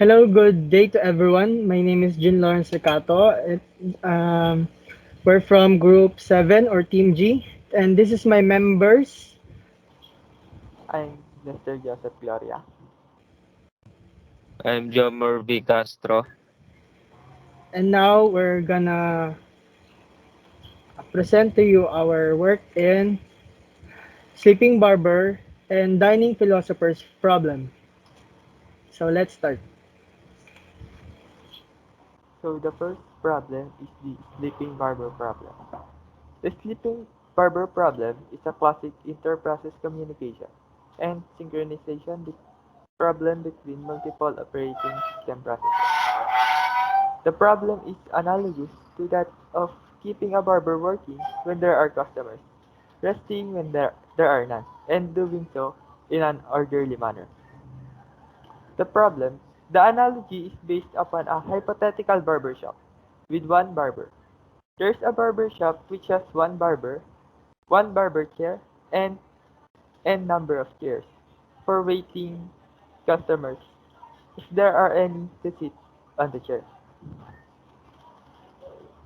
Hello, good day to everyone. My name is Jin Lawrence Ricato. Um, we're from Group 7 or Team G, and this is my members. I'm Mr. Joseph Gloria. I'm John Murphy Castro. And now we're gonna present to you our work in Sleeping Barber and Dining Philosopher's Problem. So let's start. So the first problem is the sleeping barber problem. The sleeping barber problem is a classic inter-process communication and synchronization problem between multiple operating system processes. The problem is analogous to that of keeping a barber working when there are customers, resting when there are none, and doing so in an orderly manner. The problem, the analogy is based upon a hypothetical barber shop with one barber. There's a barber shop which has one barber chair, and n number of chairs for waiting customers if there are any to sit on the chair.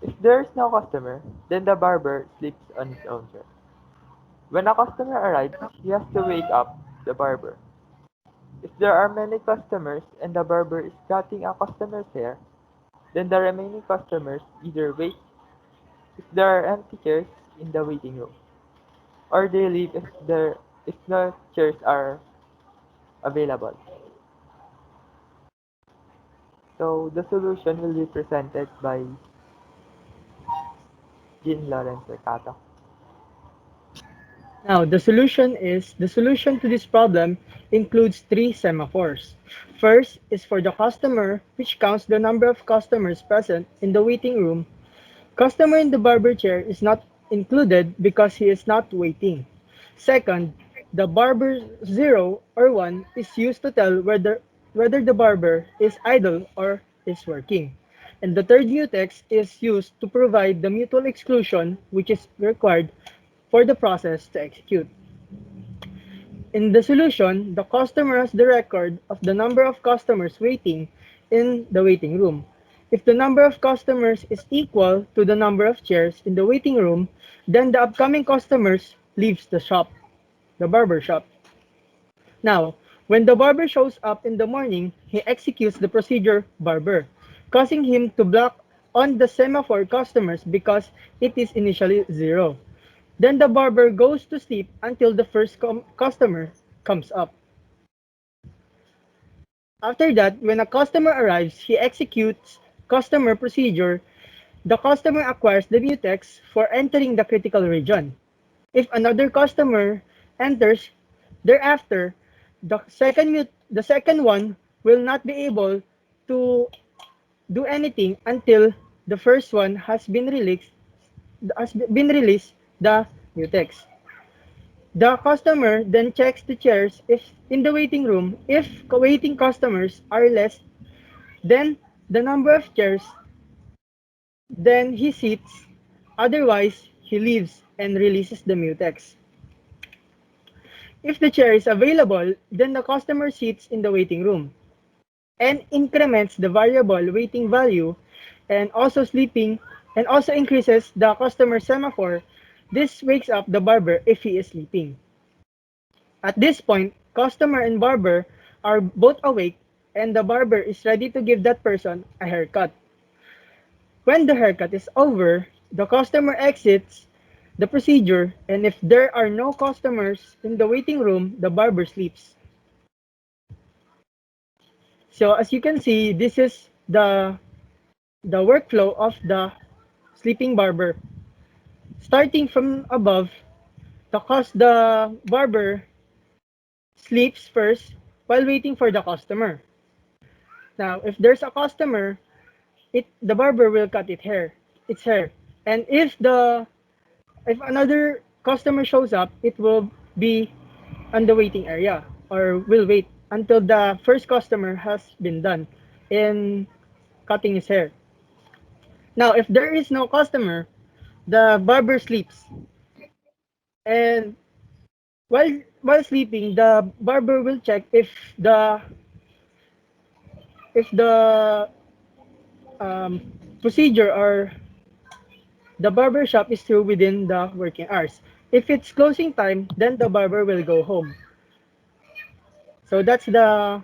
If there is no customer, then the barber sleeps on his own chair. When a customer arrives, he has to wake up the barber. If there are many customers and the barber is cutting a customer's hair, then the remaining customers either wait if there are empty chairs in the waiting room, or they leave if no chairs are available. So the solution will be presented by Jean Lawrence Mercado. Now, the solution to this problem includes three semaphores. First is for the customer, which counts the number of customers present in the waiting room. Customer in the barber chair is not included because he is not waiting. Second, the barber 0 or 1 is used to tell whether the barber is idle or is working. And the third mutex is used to provide the mutual exclusion which is required for the process to execute. In the solution, the customer has the record of the number of customers waiting in the waiting room. If the number of customers is equal to the number of chairs in the waiting room, then the upcoming customers leaves the barber shop. Now, when the barber shows up in the morning, he executes the procedure barber, causing him to block on the semaphore customers because it is initially 0. Then the barber goes to sleep until the first customer comes up. After that, when a customer arrives, he executes customer procedure. The customer acquires the mutex for entering the critical region. If another customer enters thereafter, the second one will not be able to do anything until the first one has been released the mutex. The customer then checks the chairs if in the waiting room. If waiting customers are less than the number of chairs, then he sits. Otherwise, he leaves and releases the mutex. If the chair is available, then the customer sits in the waiting room and increments the variable waiting value and also sleeping and also increases the customer semaphore. This wakes up the barber if he is sleeping. At this point, customer and barber are both awake and the barber is ready to give that person a haircut. When the haircut is over, the customer exits the procedure, and if there are no customers in the waiting room, the barber sleeps. So as you can see, this is the workflow of the sleeping barber. Starting from above, the barber sleeps first while waiting for the customer. Now, if there's a customer, the barber will cut its hair. And if another customer shows up, it will be on the waiting area or will wait until the first customer has been done in cutting his hair. Now, if there is no customer, the barber sleeps. And while sleeping, the barber will check if if the um, procedure or the barber shop is through within the working hours. If it's closing time, then the barber will go home. So that's the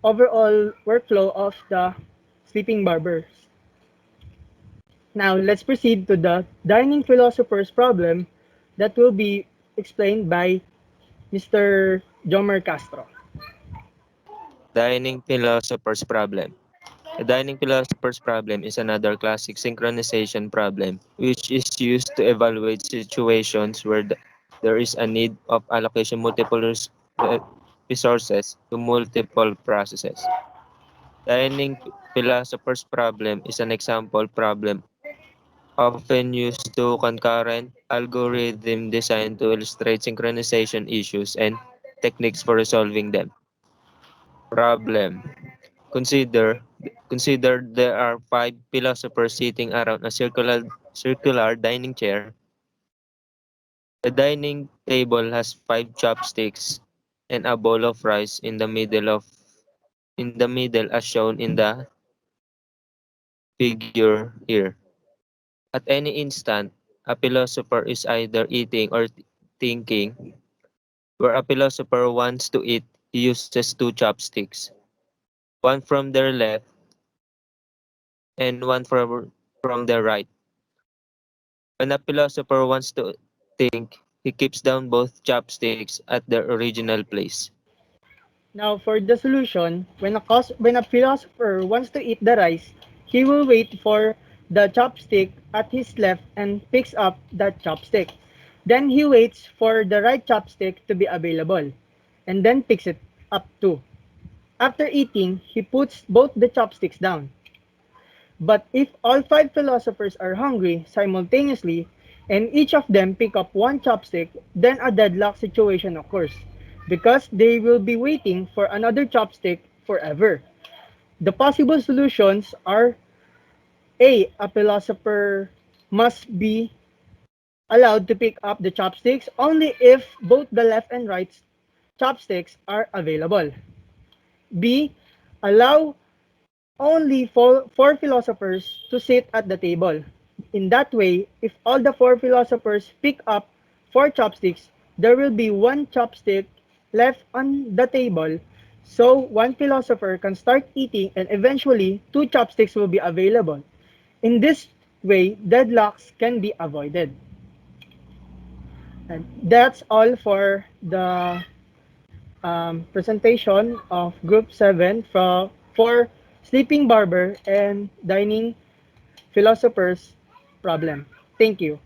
overall workflow of the sleeping barbers. Now let's proceed to the dining philosopher's problem that will be explained by Mr. Jomer Castro. Dining philosopher's problem. A dining philosopher's problem is another classic synchronization problem, which is used to evaluate situations where there is a need of allocation multiple resources to multiple processes. Dining philosopher's problem is an example problem often used to concurrent algorithm designed to illustrate synchronization issues and techniques for resolving them. Problem. Consider consider there are five philosophers sitting around a circular dining chair. The dining table has five chopsticks and a bowl of rice in the middle as shown in the figure here. At any instant, a philosopher is either eating or thinking. Where a philosopher wants to eat, he uses two chopsticks, one from their left and one from their right. When a philosopher wants to think, he keeps down both chopsticks at their original place. Now for the solution, when a philosopher wants to eat the rice, he will wait for the chopstick at his left and picks up that chopstick. Then he waits for the right chopstick to be available and then picks it up too. After eating, he puts both the chopsticks down. But if all five philosophers are hungry simultaneously and each of them pick up one chopstick, then a deadlock situation occurs because they will be waiting for another chopstick forever. The possible solutions are a philosopher must be allowed to pick up the chopsticks only if both the left and right chopsticks are available. B. Allow only four philosophers to sit at the table. In that way, if all the four philosophers pick up four chopsticks, there will be one chopstick left on the table. So one philosopher can start eating and eventually two chopsticks will be available. In this way, deadlocks can be avoided. And that's all for the presentation of Group 7 for Sleeping Barber and Dining Philosopher's Problem. Thank you.